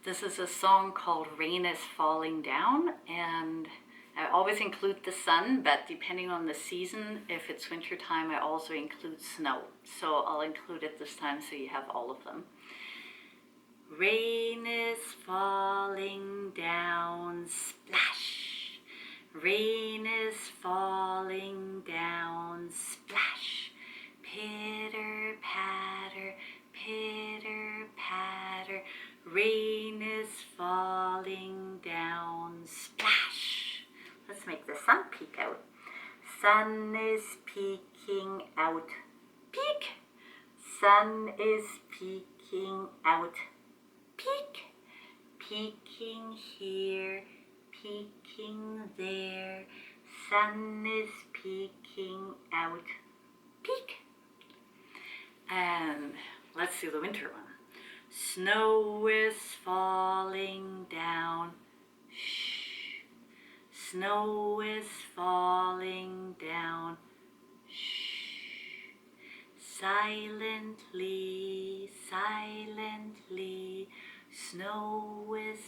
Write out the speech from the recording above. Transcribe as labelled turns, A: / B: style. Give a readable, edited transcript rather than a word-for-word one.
A: This is a song called Rain is Falling Down, and I always include the sun, but depending on the season, if it's winter time, I also include snow. So I'll include it this time so you have all of them. Rain is falling down, splash. Rain is falling down, splash. Pitter patter, pitter patter. Rain is falling down, splash. Let's make the sun peek out. Sun is peeking out. Peek. Sun is peeking out. Peek. Peeking here, peeking there. Sun is peeking out. Peek. And let's do the winter one. Snow is falling down. Shh. Snow is falling down. Shh. Silently, silently. Snow is